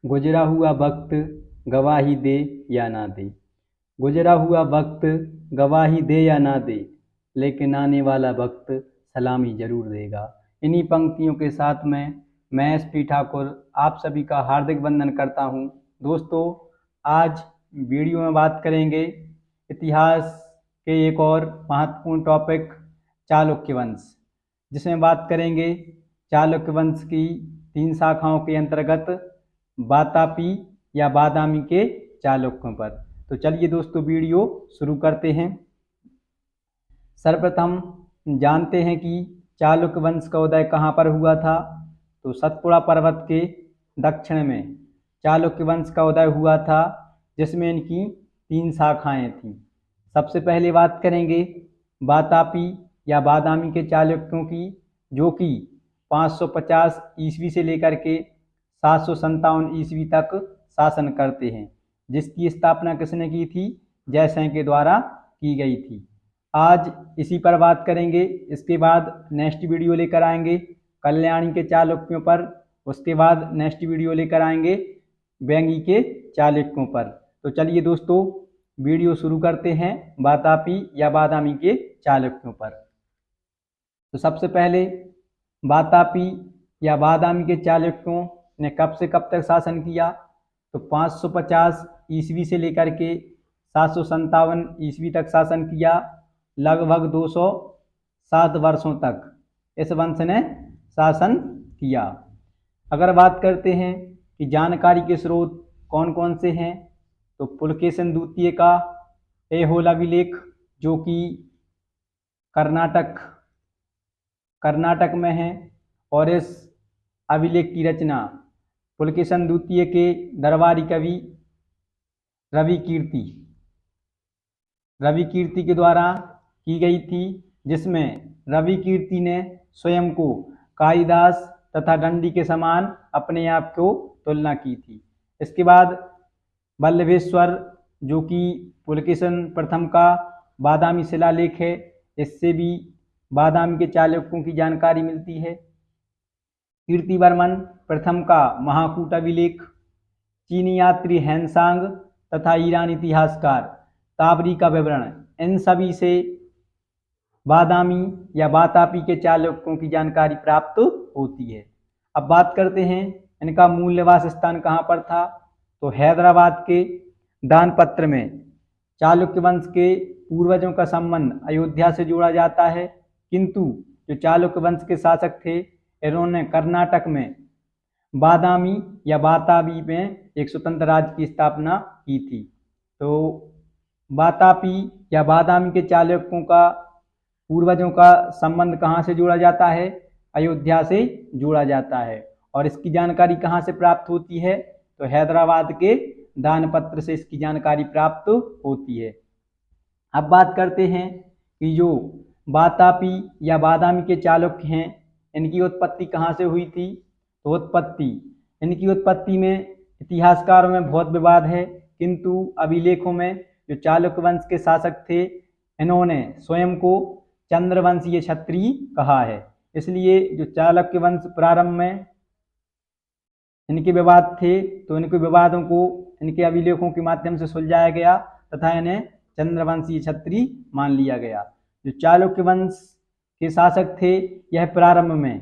गुजरा हुआ वक्त गवाही दे या ना दे। गुजरा हुआ वक्त गवाही दे या ना दे, लेकिन आने वाला वक्त सलामी जरूर देगा। इन्हीं पंक्तियों के साथ में मैं SP ठाकुर आप सभी का हार्दिक वंदन करता हूँ। दोस्तों, आज वीडियो में बात करेंगे इतिहास के एक और महत्वपूर्ण टॉपिक चालुक्य वंश, जिसमें बात करेंगे चालुक्य वंश की 3 शाखाओं के अंतर्गत वातापी या बादामी के चालुक्यों पर। तो चलिए दोस्तों, वीडियो शुरू करते हैं। सर्वप्रथम जानते हैं कि चालुक्य वंश का उदय कहाँ पर हुआ था। तो सतपुड़ा पर्वत के दक्षिण में चालुक्य वंश का उदय हुआ था, जिसमें इनकी 3 शाखाएं थीं। सबसे पहले बात करेंगे वातापी या बादामी के चालुक्यों की, जो कि 550 ईस्वी से लेकर के 757 ईस्वी तक शासन करते हैं, जिसकी स्थापना किसने की थी? जयसिंह के द्वारा की गई थी। आज इसी पर बात करेंगे। इसके बाद नेक्स्ट वीडियो लेकर आएंगे कल्याणी के चालुक्यों पर। उसके बाद नेक्स्ट वीडियो लेकर आएंगे वेंगी के चालुक्यों पर। तो चलिए दोस्तों, वीडियो शुरू करते हैं वातापी या बादामी के चालुक्यों पर। तो सबसे पहले वातापी या बादामी के चालुक्यों ने कब से कब तक शासन किया? तो 550 ईस्वी से लेकर के 757 ईस्वी तक शासन किया। लगभग 207 वर्षों तक इस वंश ने शासन किया। अगर बात करते हैं कि जानकारी के स्रोत कौन कौन से हैं, तो पुलकेशिन द्वितीय का ऐहोल अभिलेख, जो कि कर्नाटक में है, और इस अभिलेख की रचना पुलकेशिन द्वितीय के दरबारी कवि रवि कीर्ति के द्वारा की गई थी, जिसमें रवि कीर्ति ने स्वयं को कालिदास तथा दंडी के समान अपने आप को तुलना की थी। इसके बाद वल्लभेश्वर, जो कि पुलकेशिन प्रथम का बादामी शिलालेख है, इससे भी बादामी के चालुक्यों की जानकारी मिलती है। कीर्तिवर्मन प्रथम का महाकूट अभिलेख, चीनी यात्री हैंसांग तथा ईरानी इतिहासकार ताबरी का विवरण, इन सभी से बादामी या वातापी के चालुक्यों की जानकारी प्राप्त होती है। अब बात करते हैं इनका मूल निवास स्थान कहाँ पर था। तो हैदराबाद के दानपत्र में चालुक्य वंश के पूर्वजों का संबंध अयोध्या से जोड़ा जाता है, किंतु जो चालुक्य वंश के शासक थे, इन्होंने कर्नाटक में बादामी या वातापी में एक स्वतंत्र राज्य की स्थापना की थी। तो वातापी या बादामी के चालुक्यों का पूर्वजों का संबंध कहाँ से जोड़ा जाता है? अयोध्या से जोड़ा जाता है। और इसकी जानकारी कहाँ से प्राप्त होती है? तो हैदराबाद के दानपत्र से इसकी जानकारी प्राप्त होती है। अब बात करते हैं कि जो वातापी या बादामी के चालुक्य हैं, इनकी उत्पत्ति कहाँ से हुई थी। तो इनकी उत्पत्ति में इतिहासकारों में बहुत विवाद है, किंतु अभिलेखों में जो चालुक्य वंश के शासक थे, इन्होंने स्वयं को चंद्रवंशीय क्षत्रिय कहा है। इसलिए जो चालुक्य वंश प्रारंभ में इनके विवाद थे, तो इनके विवादों को इनके अभिलेखों के माध्यम से सुलझाया गया तथा इन्हें चंद्रवंशीय क्षत्रिय मान लिया गया। जो चालुक्य वंश के शासक थे, यह प्रारंभ में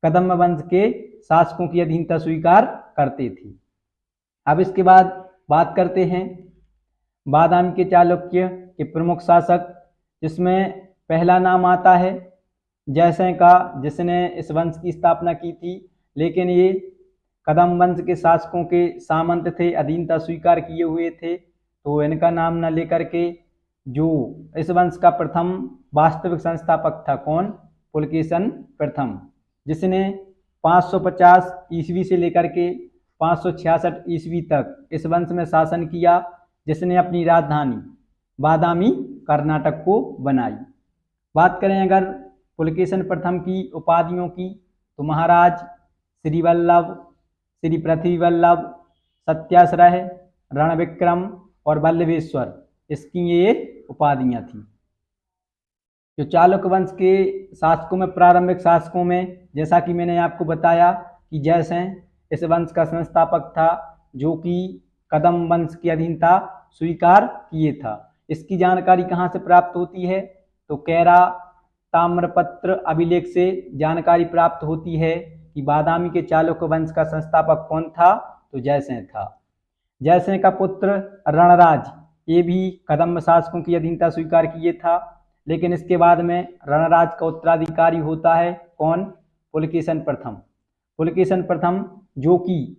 कदम्ब वंश के शासकों की अधीनता स्वीकार करते थे। अब इसके बाद बात करते हैं बादामी के चालुक्य के प्रमुख शासक, जिसमें पहला नाम आता है जयसिंह का, जिसने इस वंश की स्थापना की थी। लेकिन ये कदम्ब वंश के शासकों के सामंत थे, अधीनता स्वीकार किए हुए थे, तो इनका नाम न लेकर के जो इस वंश का प्रथम वास्तविक संस्थापक था, कौन? पुलकेशिन प्रथम, जिसने 550 ईस्वी से लेकर के 566 ईस्वी तक इस वंश में शासन किया, जिसने अपनी राजधानी बादामी कर्नाटक को बनाई। बात करें अगर पुलकेशिन प्रथम की उपाधियों की, तो महाराज, श्री वल्लभ, श्री पृथ्वी वल्लभ, सत्याश्रय, रणविक्रम और वल्लभेश्वर, इसकी ये उपाधियां थी। जो चालुक्य वंश के शासकों में, प्रारंभिक शासकों में, जैसा कि मैंने आपको बताया कि जयसिंह, इस वंश का संस्थापक था, जो कि कदम वंश की अधीनता स्वीकार किए था। इसकी जानकारी कहाँ से प्राप्त होती है? तो कैरा ताम्रपत्र अभिलेख से जानकारी प्राप्त होती है कि बादामी के चालुक्य वंश का संस्थापक कौन था? तो जयसेन था। जयसेन का पुत्र रणराज ये भी कदम्ब शासकों की अधीनता स्वीकार किए था, लेकिन इसके बाद में रणराज का उत्तराधिकारी होता है कौन? पुलकेशन प्रथम। पुलकेशन प्रथम जो कि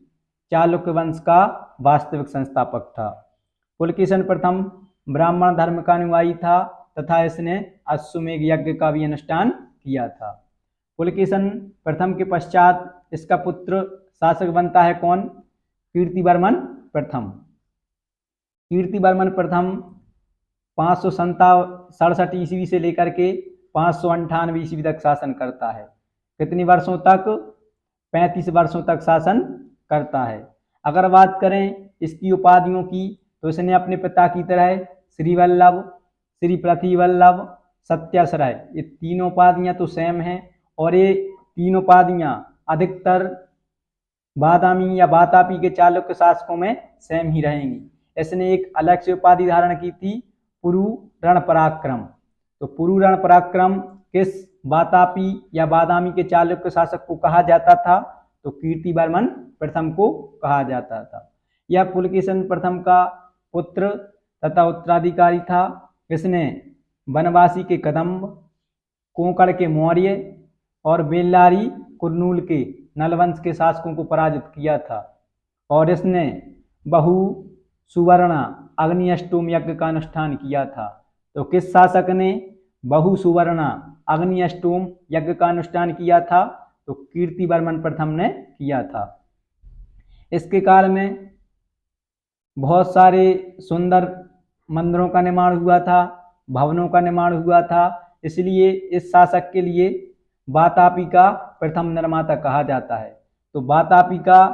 चालुक्य वंश का वास्तविक संस्थापक था। पुलकेशन प्रथम ब्राह्मण धर्म का अनुयायी था तथा इसने अश्वमेध यज्ञ का भी अनुष्ठान किया था। पुलकेशन प्रथम के पश्चात इसका पुत्र शासक बनता है कौन? कीर्तिवर्मन प्रथम। कीर्तिवर्मन प्रथम 567 ईस्वी से लेकर के 598 ईस्वी तक शासन करता है। कितने वर्षों तक? 35 वर्षों तक शासन करता है। अगर बात करें इसकी उपाधियों की, तो इसने अपने पिता की तरह श्री वल्लभ, श्री पृथ्वीवल्लभ, सत्याश्रय ये तीनों उपाधियां तो सेम हैं, और ये तीन उपाधियां अधिकतर बादामी या वातापी के चालुक्य शासकों में सेम ही रहेंगी। इसने एक अलग से उपाधि धारण की थी, पुरु रण पराक्रम। तो पुरु रण पराक्रम किस वातापी या बादामी के चालुक्य शासक को कहा जाता था? तो कीर्तिवर्मन प्रथम को कहा जाता था। यह पुलकेशन प्रथम का पुत्र तथा उत्तराधिकारी था। इसने बनवासी के कदम्ब, कोंकण के मौर्य और बेल्लारी कुर्नूल के नलवंश के शासकों को पराजित किया था, और इसने बहु सुवर्णा अग्नि अष्टोम यज्ञ का अनुष्ठान किया था। तो किस शासक ने बहु सुवर्णा अग्नि अष्टोम यज्ञ का अनुष्ठान किया था? तो कीर्तिवर्मन प्रथम ने किया था। इसके काल में बहुत सारे सुंदर मंदिरों का निर्माण हुआ था, भवनों का निर्माण हुआ था, इसलिए इस शासक के लिए वातापी का प्रथम निर्माता कहा जाता है। तो वातापी का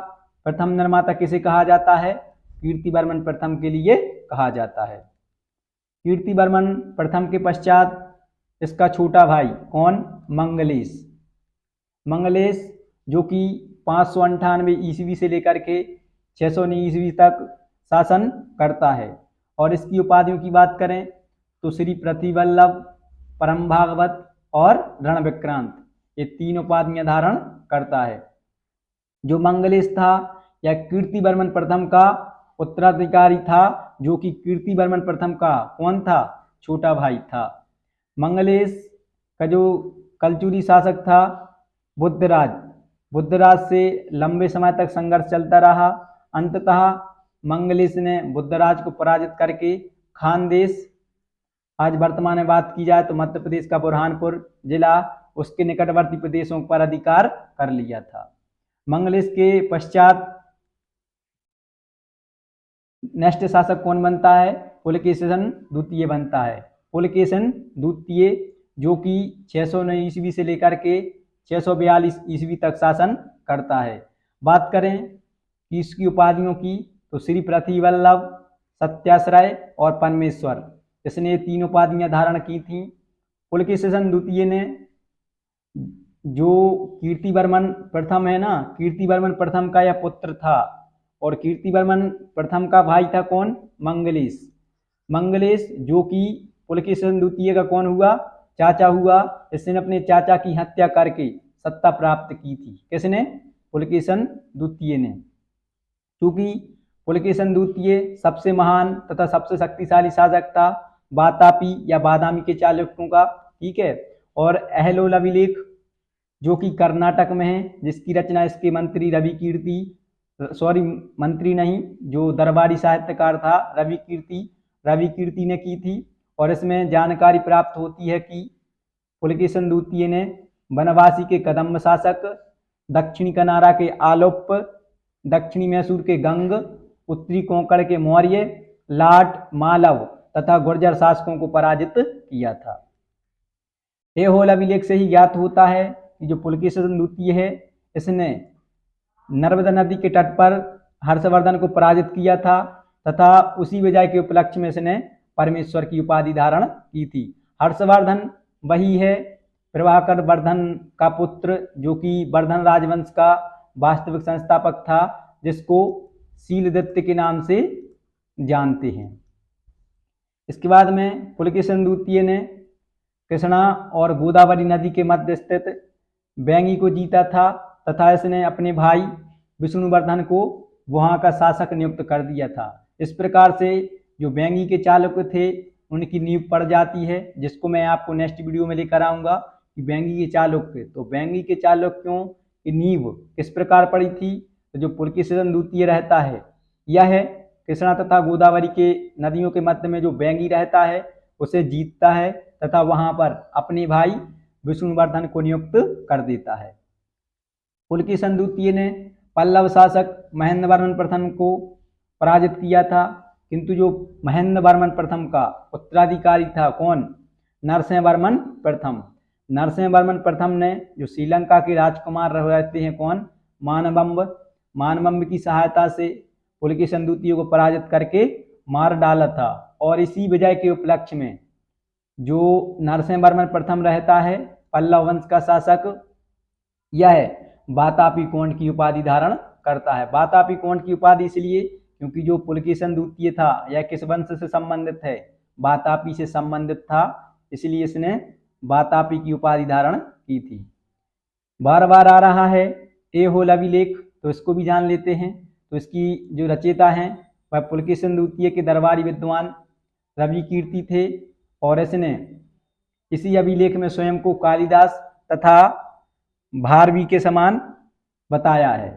प्रथम निर्माता किसे कहा जाता है? कीर्तिवर्मन प्रथम के लिए कहा जाता है। कीर्तिवर्मन प्रथम के पश्चात इसका छोटा भाई कौन? मंगलेश। मंगलेश जो कि 598 ईस्वी से लेकर के 609 ईस्वी तक शासन करता है, और इसकी उपाधियों की बात करें तो श्री पृथ्वीवल्लभ, परम भागवत और रण विक्रांत ये तीन उपाधियां धारण करता है। जो मंगलेश था यह कीर्तिवर्मन प्रथम का उत्तराधिकारी था, जो कि कीर्तिवर्मन प्रथम का कौन था? छोटा भाई था। मंगलेश का जो कलचुरी शासक था बुद्धराज, बुद्धराज से लंबे समय तक संघर्ष चलता रहा। अंततः मंगलेश ने बुद्धराज को पराजित करके खानदेश, आज वर्तमान में बात की जाए तो मध्य प्रदेश का बुरहानपुर जिला, उसके निकटवर्ती प्रदेशों पर अधिकार कर लिया था। मंगलेश के पश्चात नेक्स्ट शासक कौन बनता है? पुलकेशिन द्वितीय बनता है। पुलकेशिन द्वितीय जो कि 609 ईस्वी से लेकर के 642 ईस्वी तक शासन करता है। बात करें कि इसकी उपाधियों की, तो श्री पृथ्वीवल्लभ, सत्याश्रय और परमेश्वर, इसने ये तीन उपाधियां धारण की थी। पुलकेशिन द्वितीय ने जो कीर्तिवर्मन प्रथम है ना, कीर्तिवर्मन प्रथम का यह पुत्र था, और कीर्तिवर्मन प्रथम का भाई था कौन? मंगलेश। मंगलेश जो कि पुलकेशिन द्वितीय का कौन हुआ? चाचा हुआ। इसने अपने चाचा की हत्या करके सत्ता प्राप्त की थी। किसने? पुलकेशिन द्वितीय ने। क्योंकि पुलकेशिन द्वितीय सबसे महान तथा सबसे शक्तिशाली शासक था वातापी या बादामी के चालुक्यों का, ठीक है। और अहलोल अभिलेख जो कि कर्नाटक में है, जिसकी रचना इसके मंत्री रवि कीर्ति, सॉरी मंत्री नहीं, जो दरबारी साहित्यकार था रवि कीर्ति ने की थी। और इसमें जानकारी प्राप्त होती है कि पुलकेशिन द्वितीय ने बनवासी के कदम्ब शासक, दक्षिणी कनारा के आलोप, दक्षिणी मैसूर के गंग, उत्तरी कोंकण के मौर्य, लाट, मालव तथा गुर्जर शासकों को पराजित किया था। ऐहोल अभिलेख से ही ज्ञात होता है कि जो पुलकेशिन द्वितीय है, इसने नर्मदा नदी के तट पर हर्षवर्धन को पराजित किया था, तथा उसी विजय के उपलक्ष्य में इसने परमेश्वर की उपाधि धारण की थी। हर्षवर्धन वही है प्रभाकर वर्धन का पुत्र, जो कि वर्धन राजवंश का वास्तविक संस्थापक था, जिसको शीलदत्त के नाम से जानते हैं। इसके बाद में पुलकेशिन द्वितीय ने कृष्णा और गोदावरी नदी के मध्य स्थित बैंगी को जीता था तथा इसने अपने भाई विष्णुवर्धन को वहां का शासक नियुक्त कर दिया था। इस प्रकार से जो बैंगी के चालुक्य थे उनकी नींव पड़ जाती है, जिसको मैं आपको नेक्स्ट वीडियो में लेकर आऊंगा कि बैंगी के चालुक्य, तो बैंगी के चालुक्यों की नींव किस प्रकार पड़ी थी। तो जो पुलकेशिन द्वितीय रहता है, यह है कृष्णा तथा गोदावरी के नदियों के मध्य में जो बैंगी रहता है उसे जीतता है तथा वहां पर अपने भाई विष्णुवर्धन को नियुक्त कर देता है। पुलकेशिन द्वितीय ने पल्लव शासक महेंद्र वर्मन प्रथम को पराजित किया था, किंतु जो महेंद्र वर्मन प्रथम का उत्तराधिकारी था कौन, नरसिंह वर्मन प्रथम। नरसिंह वर्मन प्रथम ने जो श्रीलंका के राजकुमार रहते हैं कौन, मानवंब की सहायता से पुलकेशिन द्वितीय को पराजित करके मार डाला था। और इसी विजय के उपलक्ष्य में जो नरसिंह वर्मन प्रथम रहता है पल्लव वंश का शासक, यह वातापी कोंड की उपाधि धारण करता है। वातापी कोंड की उपाधि इसलिए क्योंकि जो पुलकेशिन द्वितीय था यह किस वंश से संबंधित है, वातापी से संबंधित था, इसलिए इसने वातापी की उपाधि धारण की थी। बार बार आ रहा है ऐहोल अभिलेख, तो इसको भी जान लेते हैं। तो इसकी जो रचयिता हैं वह पुलकेशिन द्वितीय के दरबारी विद्वान रवि कीर्ति थे और इसने इसी अभिलेख में स्वयं को कालिदास तथा भारवी के समान बताया है।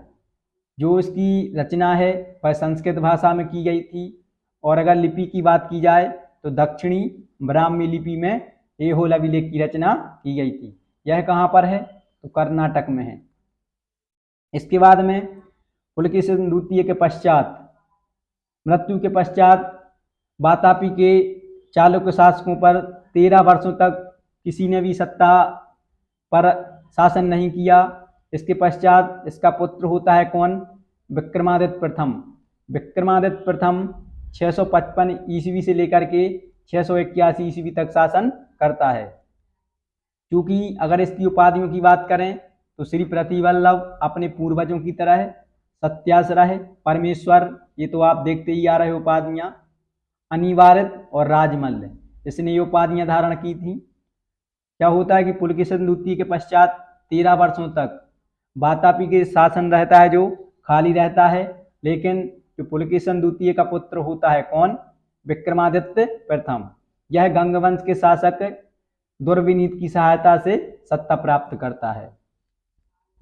जो इसकी रचना है वह संस्कृत भाषा में की गई थी और अगर लिपि की बात की जाए तो दक्षिणी ब्राह्मी लिपि में ऐहोल अभिलेख की रचना की गई थी। यह कहाँ पर है, तो कर्नाटक में है। इसके बाद में पुलकेशिन द्वितीय के पश्चात, मृत्यु के पश्चात वातापी के चालुक्य शासकों पर 13 वर्षों तक किसी ने भी सत्ता पर शासन नहीं किया। इसके पश्चात इसका पुत्र होता है कौन, विक्रमादित्य प्रथम। विक्रमादित्य प्रथम 655 ईस्वी से लेकर के 681 ईस्वी तक शासन करता है। क्योंकि अगर इसकी उपाधियों की बात करें तो श्री प्रतिवल्लभ अपने पूर्वजों की तरह, सत्याश्रय, परमेश्वर, ये तो आप देखते ही आ रहे उपाधियां, अनिवार्य और राजमल्ल, इसने ये उपाधियां धारण की थी। क्या होता है कि पुलकेशिन द्वितीय के पश्चात 13 वर्षों तक वातापी के शासन रहता है जो खाली रहता है, लेकिन जो पुलकेशिन द्वितीय का पुत्र होता है कौन, विक्रमादित्य प्रथम, यह गंगवंश के शासक दुर्विनीत की सहायता से सत्ता प्राप्त करता है।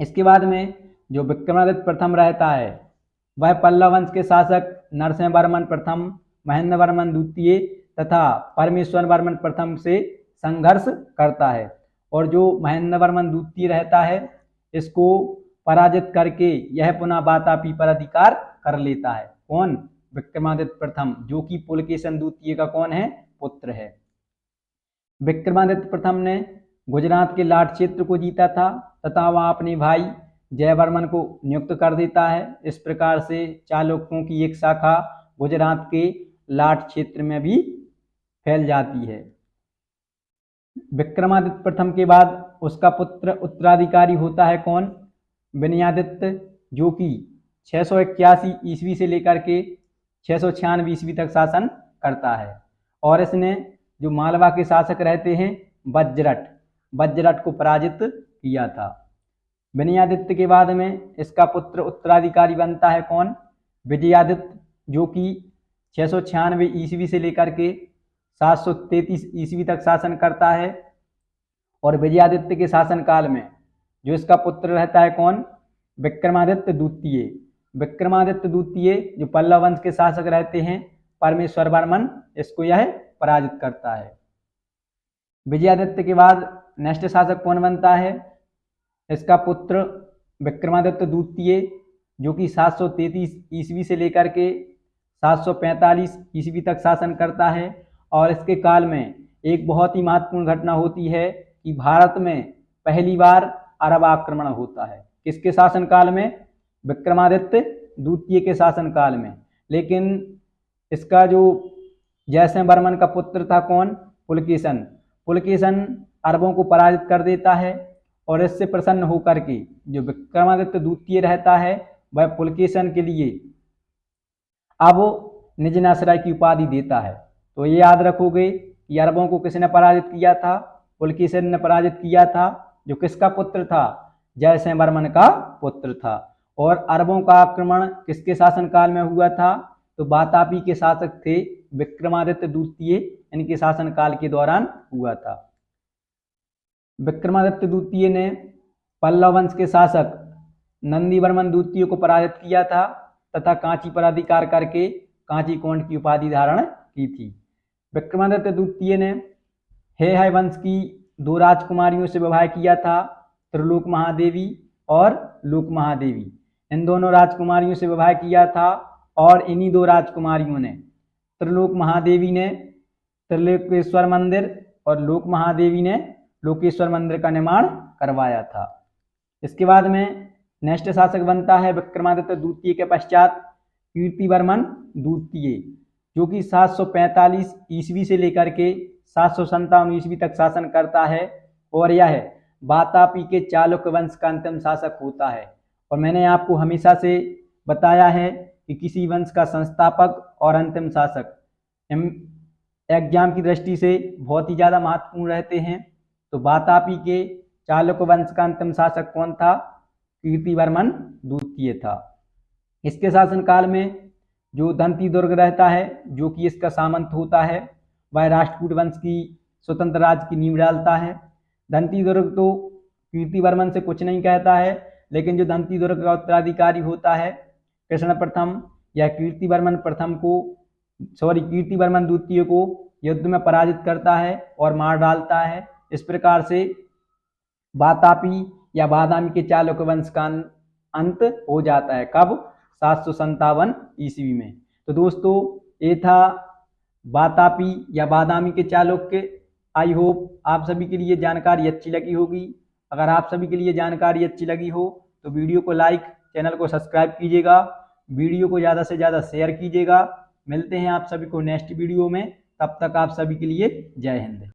इसके बाद में जो विक्रमादित्य प्रथम रहता है वह पल्लव वंश के शासक नरसिंह वर्मन प्रथम, महेंद्र वर्मन द्वितीय तथा परमेश्वर वर्मन प्रथम से संघर्ष करता है और जो महेंद्र वर्मन द्वितीय रहता है इसको पराजित करके यह पुनः वातापी पर अधिकार कर लेता है। कौन, विक्रमादित्य प्रथम, जो कि पुलकेशिन द्वितीय का कौन है, पुत्र है। विक्रमादित्य प्रथम ने गुजरात के लाट क्षेत्र को जीता था तथा वह अपने भाई जयवर्मन को नियुक्त कर देता है। इस प्रकार से चालुक्यों की एक शाखा गुजरात के लाट क्षेत्र में भी फैल जाती है। विक्रमादित्य प्रथम के बाद उसका पुत्र उत्तराधिकारी होता है कौन, विनयादित्य, जो कि 681 ईस्वी से लेकर के 696 ईस्वी तक शासन करता है और इसने जो मालवा के शासक रहते हैं वज्रट को पराजित किया था। विनयादित्य के बाद में इसका पुत्र उत्तराधिकारी बनता है कौन, विजयादित्य, जो कि 696 ईस्वी से लेकर के 733 ईस्वी तक शासन करता है और विजयादित्य के शासनकाल में जो इसका पुत्र रहता है कौन, विक्रमादित्य द्वितीय। विक्रमादित्य द्वितीय जो पल्लव वंश के शासक रहते हैं परमेश्वर वर्मन, इसको यह पराजित करता है। विजयादित्य के बाद नेक्स्ट शासक कौन बनता है, इसका पुत्र विक्रमादित्य द्वितीय, जो कि 733 ईस्वी से लेकर के 745 ईस्वी तक शासन करता है और इसके काल में एक बहुत ही महत्वपूर्ण घटना होती है कि भारत में पहली बार अरब आक्रमण होता है। किसके शासनकाल में, विक्रमादित्य द्वितीय के शासनकाल में। लेकिन इसका जो जयसिंह वर्मन का पुत्र था कौन, पुलकेशिन अरबों को पराजित कर देता है और इससे प्रसन्न होकर के जो विक्रमादित्य द्वितीय रहता है वह पुलकेशन के लिए अब निजनाश्रय की उपाधि देता है। तो ये याद रखोगे कि अरबों को किसने पराजित किया था? पुलकेशन ने पराजित किया था, जो किसका पुत्र था? जयसिंह वर्मन का पुत्र था। और अरबों का आक्रमण किसके शासनकाल में हुआ था? तो वातापी के शासक थे विक्रमादित्य द्वितीय, इनके शासनकाल के दौरान हुआ था। विक्रमादित्य द्वितीय ने पल्लव वंश के शासक नंदीवर्मन द्वितीय को पराजित किया था तथा कांची पर अधिकार करके कांची कोंड की उपाधि धारण की थी। विक्रमादित्य द्वितीय ने हेहय वंश की 2 राजकुमारियों से विवाह किया था, त्रिलोक महादेवी और लोक महादेवी। इन दोनों राजकुमारियों से विवाह किया था और इन्हीं 2 राजकुमारियों ने, त्रिलोक महादेवी ने त्रिलोकेश्वर मंदिर और लोक महादेवी ने लोकेश्वर मंदिर का निर्माण करवाया था। इसके बाद में नेक्स्ट शासक बनता है विक्रमादित्य द्वितीय के पश्चात कीर्तिवर्मन द्वितीय, जो कि 745 ईस्वी से लेकर के 757 ईस्वी तक शासन करता है और यह वातापी के चालुक्य वंश का अंतिम शासक होता है। और मैंने आपको हमेशा से बताया है कि किसी वंश का संस्थापक और अंतिम शासक एग्जाम की दृष्टि से बहुत ही ज़्यादा महत्वपूर्ण रहते हैं। तो वातापी के चालुक्य वंश का अंतिम शासक कौन था? कीर्तिवर्मन द्वितीय था। इसके शासनकाल में जो दंती दुर्ग रहता है, जो कि इसका सामंत होता है, वह राष्ट्रकूट वंश की स्वतंत्र राज्य की नींव डालता है। दंती दुर्ग तो कीर्तिवर्मन से कुछ नहीं कहता है, लेकिन जो दंती दुर्ग का उत्तराधिकारी होता है कृष्ण प्रथम या कीर्तिवर्मन द्वितीय को युद्ध में पराजित करता है और मार डालता है। इस प्रकार से वातापी या बादामी के चालुक्य वंश का अंत हो जाता है। कब? 757 ईस्वी में। तो दोस्तों, ये था वातापी या बादामी के चालुक्य। आई होप आप सभी के लिए जानकारी अच्छी लगी होगी। अगर आप सभी के लिए जानकारी अच्छी लगी हो तो वीडियो को लाइक, चैनल को सब्सक्राइब कीजिएगा, वीडियो को ज़्यादा से ज़्यादा शेयर कीजिएगा। मिलते हैं आप सभी को नेक्स्ट वीडियो में, तब तक आप सभी के लिए जय हिंद।